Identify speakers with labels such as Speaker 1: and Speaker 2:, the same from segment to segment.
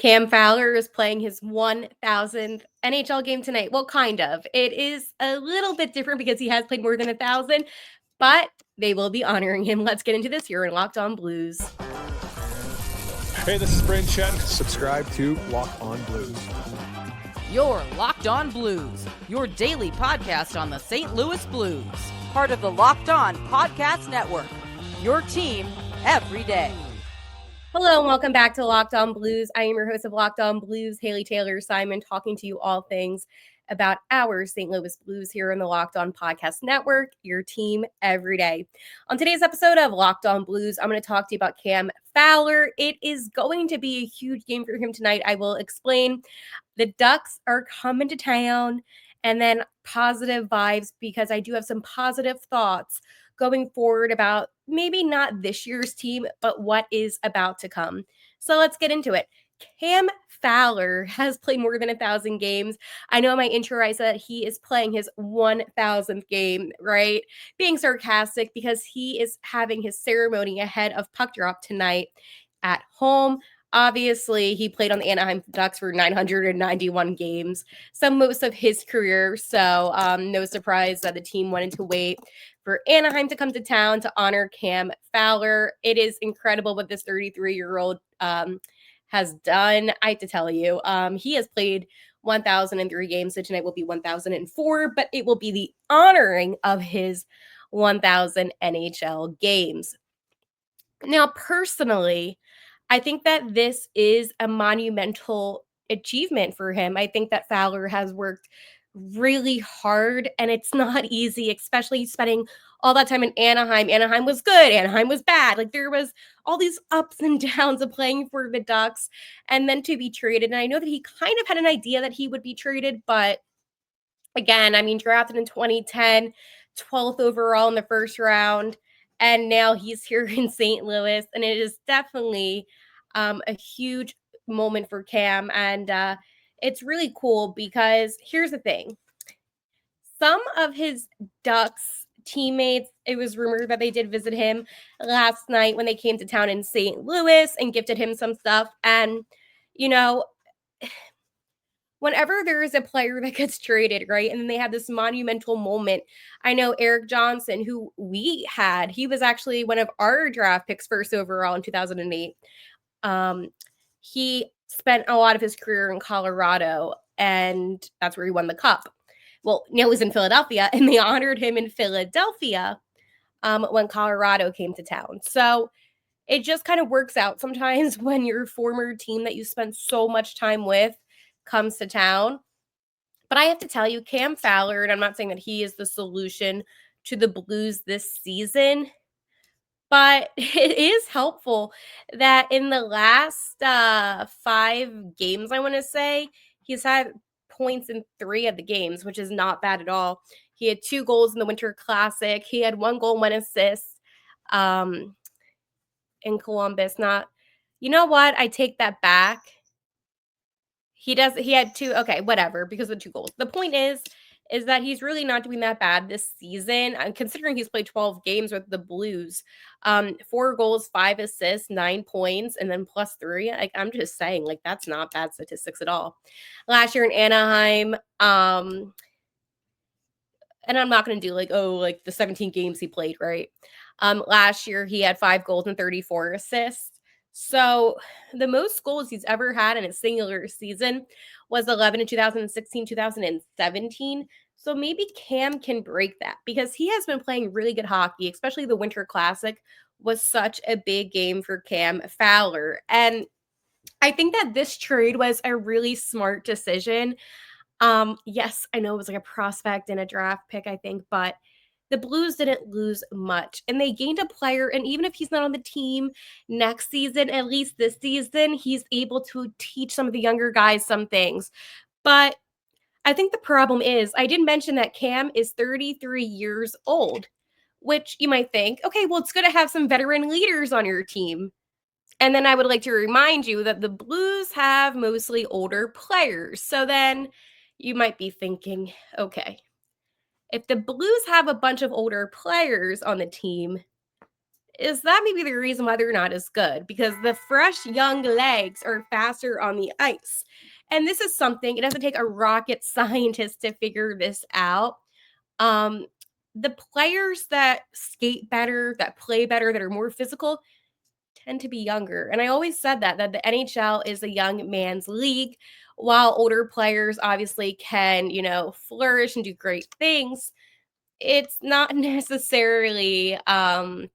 Speaker 1: Cam Fowler is playing his 1,000th NHL game tonight. Well, kind of. It is a little bit different because he has played more than 1,000, but they will be honoring him. Let's get into this here in Locked On Blues.
Speaker 2: Hey, this is Brayden Chen.
Speaker 3: Subscribe to Locked On Blues.
Speaker 4: You're Locked On Blues, your daily podcast on the St. Louis Blues. Part of the Locked On Podcast Network, your team every day.
Speaker 1: Hello and welcome back to Locked On Blues. I am your host of Locked On Blues, Haley Taylor Simon, talking to you all things about our St. Louis Blues here on the Locked On Podcast Network, your team every day. On today's episode of Locked On Blues, I'm going to talk to you about Cam Fowler. It is going to be a huge game for him tonight. I will explain. The Ducks are coming to town, and then positive vibes because I do have some positive thoughts going forward about maybe not this year's team, but what is about to come. So let's get into it. Cam Fowler has played more than 1,000 games. I know in my intro I said he is playing his 1,000th game, right? Being sarcastic because he is having his ceremony ahead of puck drop tonight at home. Obviously, he played on the Anaheim Ducks for 991 games, most of his career. So no surprise that the team wanted to wait for Anaheim to come to town to honor Cam Fowler. It is incredible what this 33-year-old has done. I have to tell you, he has played 1,003 games, so tonight will be 1,004, but it will be the honoring of his 1,000 NHL games. Now, personally, I think that this is a monumental achievement for him. I think that Fowler has worked really hard, and it's not easy, especially spending all that time in Anaheim. Anaheim was good, Anaheim was bad. Like, there was all these ups and downs of playing for the Ducks and then to be traded. And I know that he kind of had an idea that he would be traded, but again, I mean, drafted in 2010, 12th overall in the first round, and now he's here in St. Louis, and it is definitely a huge moment for Cam, and it's really cool because here's the thing. Some of his Ducks teammates, it was rumored that they did visit him last night when they came to town in St. Louis and gifted him some stuff, and, you know, whenever there is a player that gets traded, right, and then they have this monumental moment. I know Eric Johnson, who we had, he was actually one of our draft picks first overall in 2008. He spent a lot of his career in Colorado, and that's where he won the cup. Well, now he's in Philadelphia, and they honored him in Philadelphia when Colorado came to town. So it just kind of works out sometimes when your former team that you spent so much time with comes to town. But I have to tell you, Cam Fowler, and I'm not saying that he is the solution to the Blues this season, but it is helpful that in the last 5 games, I want to say, he's had points in 3 of the games, which is not bad at all. He had 2 goals in the Winter Classic. He had 1 goal, 1 assist in Columbus. You know what? I take that back. He had 2, okay, whatever, because of 2 goals. The point is that he's really not doing that bad this season, considering he's played 12 games with the Blues. 4 goals, 5 assists, 9 points, and then plus 3. Like, I'm just saying, like, that's not bad statistics at all. Last year in Anaheim, and I'm not going to do the 17 games he played, right? Last year he had 5 goals and 34 assists. So the most goals he's ever had in a singular season was 11 in 2016, 2017. So maybe Cam can break that because he has been playing really good hockey, especially the Winter Classic was such a big game for Cam Fowler. And I think that this trade was a really smart decision. Yes, I know it was like a prospect and a draft pick, I think, but the Blues didn't lose much and they gained a player. And even if he's not on the team next season, at least this season, he's able to teach some of the younger guys some things. But I think the problem is I did mention that Cam is 33 years old, which you might think, okay, well, it's good to have some veteran leaders on your team. And then I would like to remind you that the Blues have mostly older players. So then you might be thinking, okay, if the Blues have a bunch of older players on the team, is that maybe the reason why they're not as good, because the fresh young legs are faster on the ice. And this is something, it doesn't take a rocket scientist to figure this out. The players that skate better, that play better, that are more physical tend to be younger. And I always said that the NHL is a young man's league, while older players obviously can, flourish and do great things. It's not necessarily how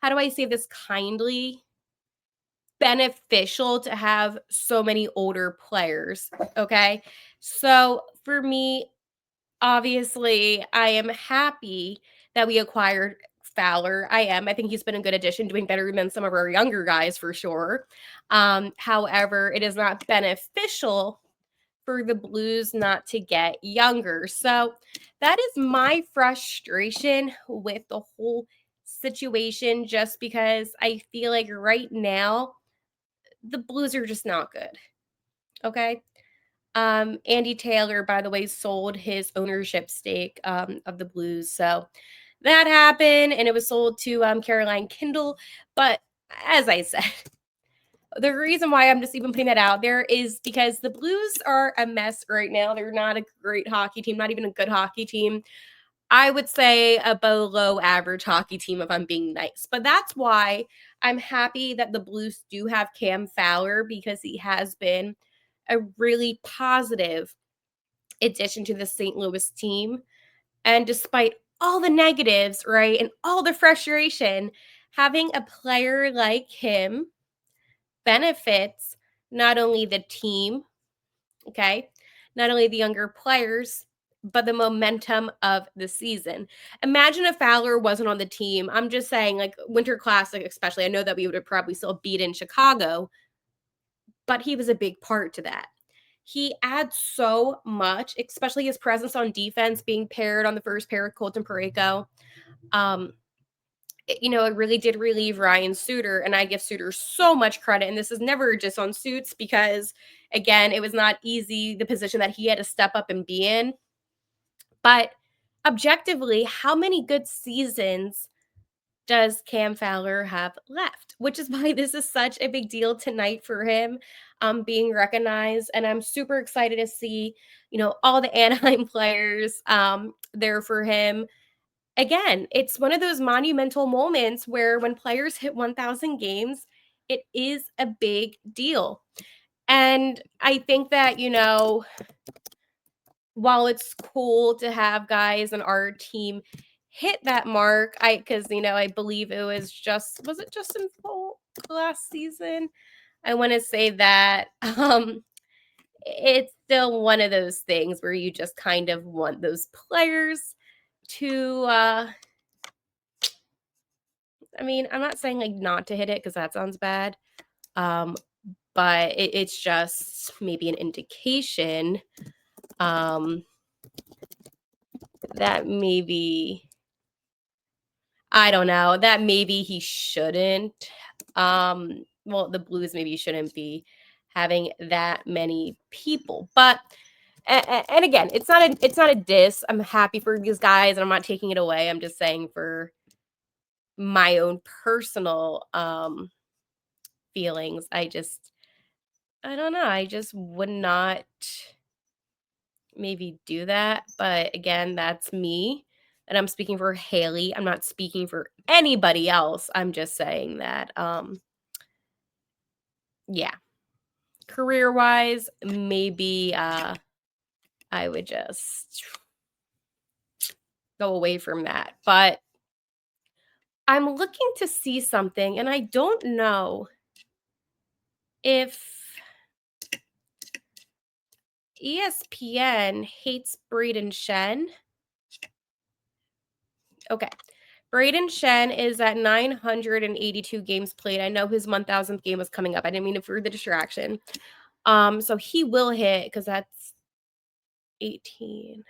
Speaker 1: do I say this kindly, beneficial to have so many older players, okay? So, for me, obviously, I am happy that we acquired Fowler. I am. I think he's been a good addition, doing better than some of our younger guys for sure. However, it is not beneficial for the Blues not to get younger. So that is my frustration with the whole situation, just because I feel like right now the Blues are just not good. Okay. Andy Taylor, by the way, sold his ownership stake of the Blues. So that happened, and it was sold to Caroline Kindle. But as I said, the reason why I'm just even putting that out there is because the Blues are a mess right now. They're not a great hockey team, not even a good hockey team. I would say a below average hockey team if I'm being nice. But that's why I'm happy that the Blues do have Cam Fowler, because he has been a really positive addition to the St. Louis team. And despite all the negatives, right, and all the frustration, having a player like him benefits not only the team, okay, not only the younger players, but the momentum of the season. Imagine if Fowler wasn't on the team. I'm just saying, like Winter Classic, especially. I know that we would have probably still beat in Chicago, but he was a big part to that. He adds so much, especially his presence on defense, being paired on the first pair with Colton Parayko. It really did relieve Ryan Suter, and I give Suter so much credit. And this is never just on Suits, because, again, it was not easy, the position that he had to step up and be in. But objectively, how many good seasons does Cam Fowler have left? Which is why this is such a big deal tonight for him, being recognized. And I'm super excited to see, all the Anaheim players there for him. Again, it's one of those monumental moments where when players hit 1,000 games, it is a big deal. And I think that, while it's cool to have guys on our team hit that mark, I believe was it Justin Polk last season? I want to say that it's still one of those things where you just kind of want those players to I'm not saying like not to hit it, because that sounds bad. But it's just maybe an indication that maybe, I don't know, that maybe he shouldn't. The Blues maybe shouldn't be having that many people. But and again, it's not a diss. I'm happy for these guys, and I'm not taking it away. I'm just saying, for my own personal feelings, I don't know. I just would not maybe do that. But again, that's me. And I'm speaking for Haley. I'm not speaking for anybody else. I'm just saying that, yeah, career-wise, maybe I would just go away from that. But I'm looking to see something, and I don't know if ESPN hates Braden Shen. Okay. Braden Shen is at 982 games played. I know his 1,000th game was coming up. I didn't mean to for the distraction. So he will hit, because that's 18.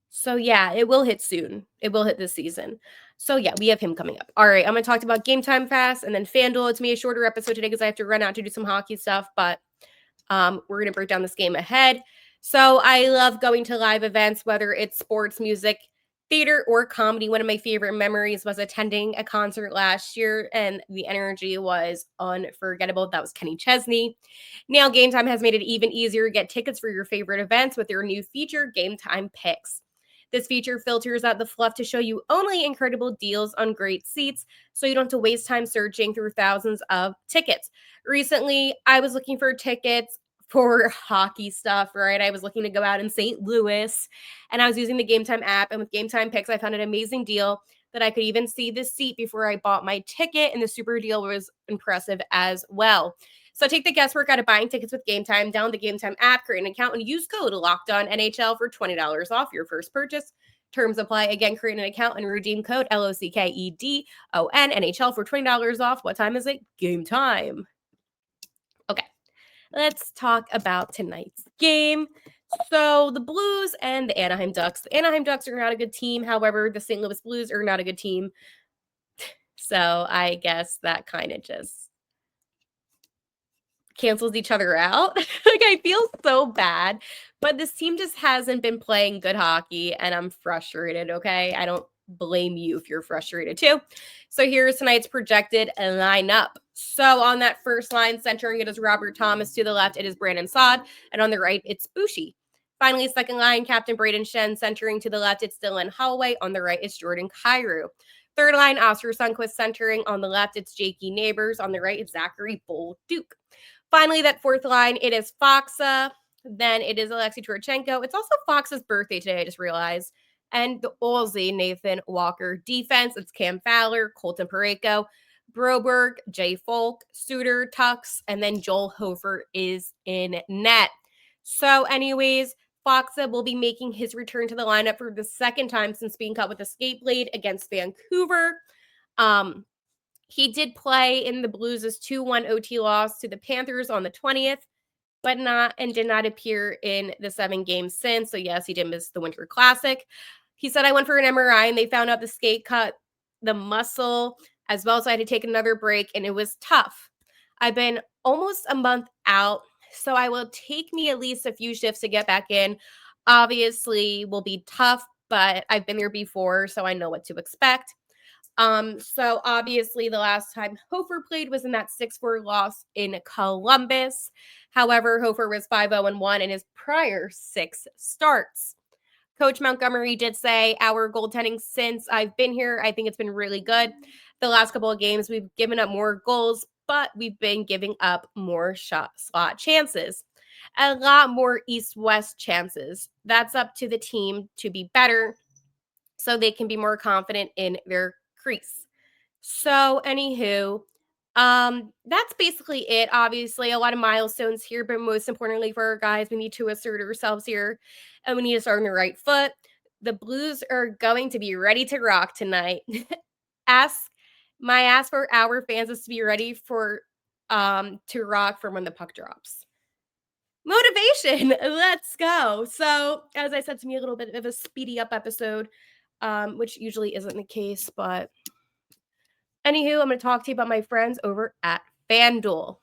Speaker 1: So yeah, it will hit soon. It will hit this season. So yeah, we have him coming up. All right, I'm going to talk about Game Time Fast and then FanDuel. It's me a shorter episode today because I have to run out to do some hockey stuff, but we're going to break down this game ahead. So I love going to live events, whether it's sports, music, theater or comedy, one of my favorite memories was attending a concert last year, and the energy was unforgettable. That was Kenny Chesney. Now, Game Time has made it even easier to get tickets for your favorite events with their new feature, Game Time Picks. This feature filters out the fluff to show you only incredible deals on great seats, so you don't have to waste time searching through thousands of tickets. Recently, I was looking for tickets for hockey stuff, right? I was looking to go out in St. Louis, and I was using the Game Time app, and with Game Time Picks, I found an amazing deal that I could even see the seat before I bought my ticket, and the super deal was impressive as well. So take the guesswork out of buying tickets with Game Time. Download the Game Time app, create an account, and use code LOCKEDONNHL for $20 off your first purchase. Terms apply. Again, create an account and redeem code LOCKEDONNHL for $20 off. What time is it? Game time. Okay, let's talk about tonight's game. So the Blues and the Anaheim Ducks. The Anaheim Ducks are not a good team. However, the St. Louis Blues are not a good team. So I guess that kind of just cancels each other out. Like, I feel so bad, but this team just hasn't been playing good hockey, and I'm frustrated, okay? I don't blame you if you're frustrated too. So here's tonight's projected lineup. So on that first line, centering it is Robert Thomas. To the left, it is Brandon Saad, and on the right, it's Bushi. Finally, second line, Captain Braden Shen. Centering to the left, it's Dylan Holloway. On the right, it's Jordan Kyrou. Third line, Oscar Sundquist. Centering on the left, it's Jakey Neighbors. On the right, it's Zachary Bolduc. Finally, that fourth line, it is Foxa. Then it is Alexei Turchenko. It's also Fox's birthday today, I just realized. And the Aussie Nathan Walker defense. It's Cam Fowler, Colton Parayko, Broberg, Jay Folk, Suter, Tux, and then Joel Hofer is in net. So anyways, Foxa will be making his return to the lineup for the second time since being cut with a skate blade against Vancouver. He did play in the Blues' 2-1 OT loss to the Panthers on the 20th, but did not appear in the 7 games since. So yes, he did miss the Winter Classic. He said, I went for an MRI and they found out the skate cut the muscle as well, so I had to take another break, and it was tough. I've been almost a month out, so I will take me at least a few shifts to get back in. Obviously, will be tough, but I've been there before, so I know what to expect. So obviously the last time Hofer played was in that 6-4 loss in Columbus. However, Hofer was 5-0-1 in his prior 6 starts. Coach Montgomery did say, our goaltending since I've been here, I think it's been really good. The last couple of games, we've given up more goals, but we've been giving up more slot chances. A lot more east-west chances. That's up to the team to be better so they can be more confident in their crease. So anywho, that's basically it. Obviously, a lot of milestones here, but most importantly for our guys, we need to assert ourselves here, and we need to start on the right foot. The Blues are going to be ready to rock tonight. ask for our fans is to be ready for to rock from when the puck drops. Motivation. Let's go. So, as I said, to me, a little bit of a speedy up episode, which usually isn't the case, but anywho, I'm going to talk to you about my friends over at FanDuel.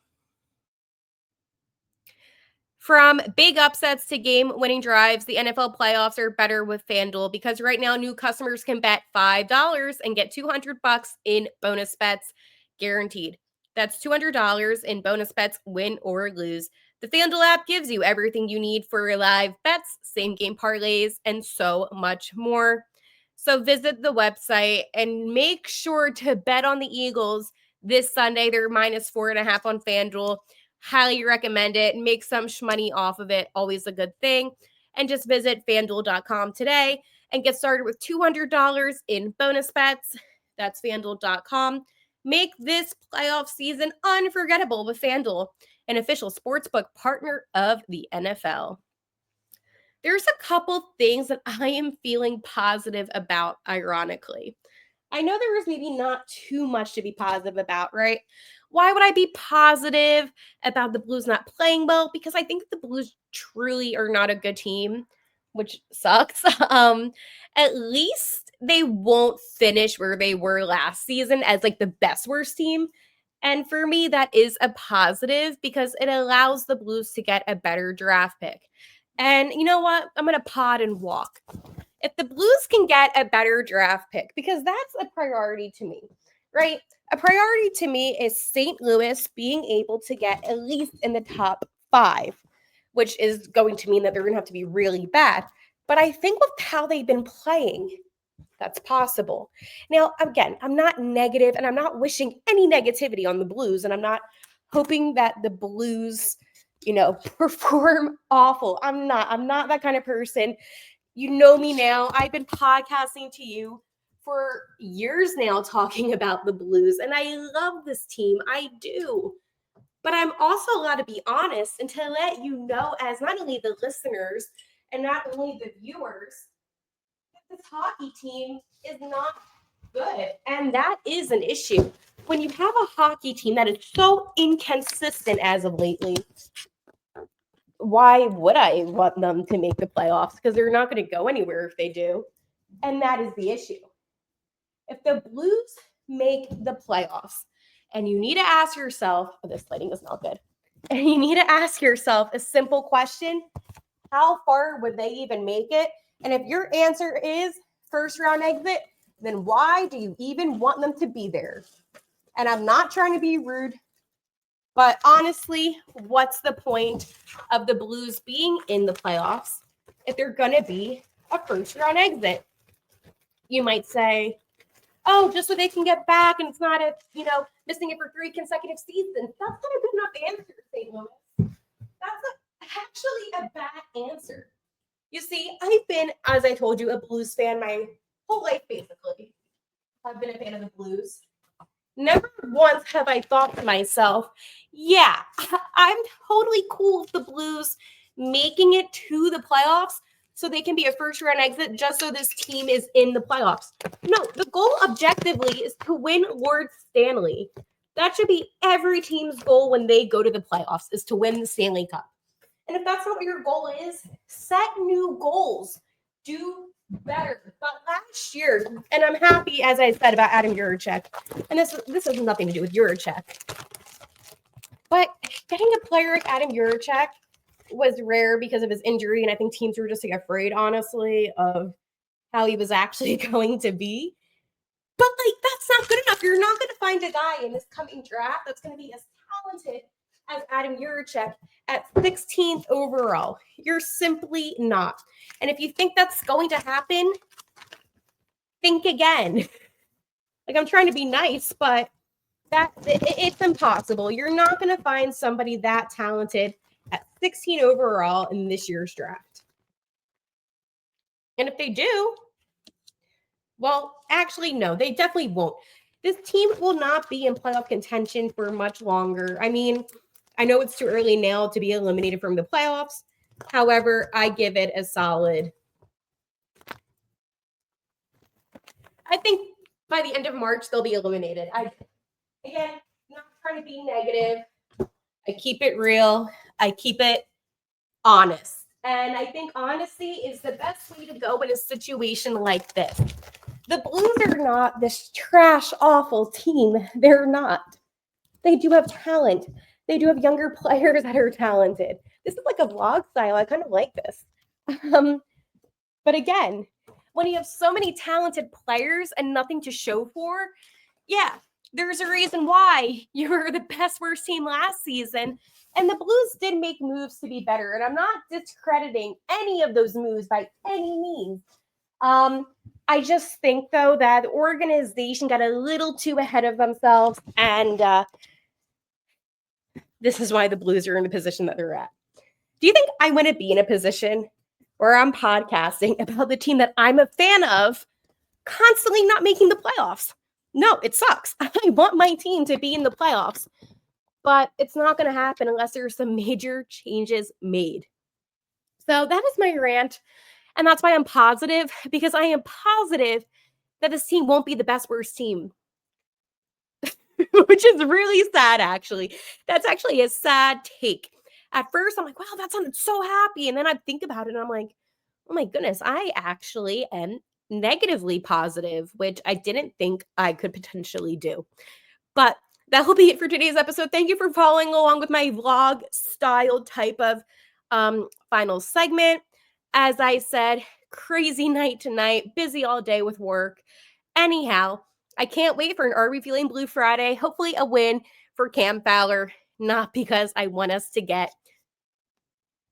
Speaker 1: From big upsets to game-winning drives, the NFL playoffs are better with FanDuel because right now new customers can bet $5 and get $200 in bonus bets guaranteed. That's $200 in bonus bets, win or lose. The FanDuel app gives you everything you need for live bets, same-game parlays, and so much more. So visit the website and make sure to bet on the Eagles this Sunday. They're -4.5 on FanDuel. Highly recommend it. Make some shmoney off of it. Always a good thing. And just visit FanDuel.com today and get started with $200 in bonus bets. That's FanDuel.com. Make this playoff season unforgettable with FanDuel, an official sportsbook partner of the NFL. There's a couple things that I am feeling positive about, ironically. I know there is maybe not too much to be positive about, right? Why would I be positive about the Blues not playing well? Because I think the Blues truly are not a good team, which sucks. At least they won't finish where they were last season as like the best worst team. And for me, that is a positive because it allows the Blues to get a better draft pick. And you know what? I'm going to pod and walk. If the Blues can get a better draft pick, because that's a priority to me, right? A priority to me is St. Louis being able to get at least in the top 5, which is going to mean that they're going to have to be really bad. But I think with how they've been playing, that's possible. Now, again, I'm not negative and I'm not wishing any negativity on the Blues, and I'm not hoping that the Blues, perform awful. I'm not that kind of person. You know me now. I've been podcasting to you for years now talking about the Blues, and I love this team. I do. But I'm also allowed to be honest and to let you know, as not only the listeners and not only the viewers, that this hockey team is not good. And that is an issue. When you have a hockey team that is so inconsistent as of lately, why would I want them to make the playoffs? Because they're not going to go anywhere if they do. And that is the issue. If the Blues make the playoffs, and you need to ask yourself, this lighting is not good, and you need to ask yourself a simple question: how far would they even make it? And if your answer is first round exit, then why do you even want them to be there? And I'm not trying to be rude, but honestly, what's the point of the Blues being in the playoffs if they're going to be a first round exit? You might say, oh, just so they can get back and it's not missing it for 3 consecutive seasons. That's not a good enough answer, St. Louis. That's actually a bad answer. You see, I've been, as I told you, a Blues fan my whole life, basically. I've been a fan of the Blues. Never once have I thought to myself, yeah, I'm totally cool with the Blues making it to the playoffs so they can be a first round exit just so this team is in the playoffs. No, the goal objectively is to win Lord Stanley. That should be every team's goal when they go to the playoffs, is to win the Stanley Cup. And if that's not what your goal is, set new goals. Do better. But last year, and I'm happy, as I said, about Adam Juracek, and this has nothing to do with Juracek, but getting a player like Adam Juracek was rare because of his injury, and I think teams were just afraid, honestly, of how he was actually going to be. But that's not good enough. You're not going to find a guy in this coming draft that's going to be as talented as Adam Juracek at 16th overall. You're simply not. And if you think that's going to happen, think again. I'm trying to be nice, but it's impossible. You're not going to find somebody that talented at 16 overall in this year's draft. And if they do, well, actually, no, they definitely won't. This team will not be in playoff contention for much longer. I mean, I know it's too early now to be eliminated from the playoffs. However, I give it a solid. I think by the end of March, they'll be eliminated. Again, not trying to be negative. I keep it real. I keep it honest. And I think honesty is the best way to go in a situation like this. The Blues are not this trash, awful team. They're not. They do have talent. They do have younger players that are talented. This is like a vlog style. I kind of like this. But again, when you have so many talented players and nothing to show for, yeah, there's a reason why you were the best worst team last season. And the Blues did make moves to be better. And I'm not discrediting any of those moves by any means. I just think, though, that the organization got a little too ahead of themselves. And this is why the Blues are in the position that they're at. Do you think I want to be in a position where I'm podcasting about the team that I'm a fan of constantly not making the playoffs? No, it sucks. I want my team to be in the playoffs, but it's not going to happen unless there's some major changes made. So that is my rant. And that's why I'm positive, because I am positive that this team won't be the best worst team. Which is really sad, actually. That's actually a sad take. At first, I'm like, wow, that sounded so happy. And then I think about it and I'm like, oh my goodness, I actually am negatively positive, which I didn't think I could potentially do. But that will be it for today's episode. Thank you for following along with my vlog style type of final segment. As I said, crazy night tonight, busy all day with work. Anyhow, I can't wait for an Are We Feeling Blue Friday. Hopefully a win for Cam Fowler, not because I want us to get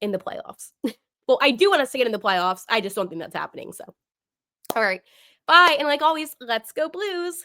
Speaker 1: in the playoffs. Well, I do want us to get in the playoffs. I just don't think that's happening. So, all right. Bye. And like always, let's go Blues.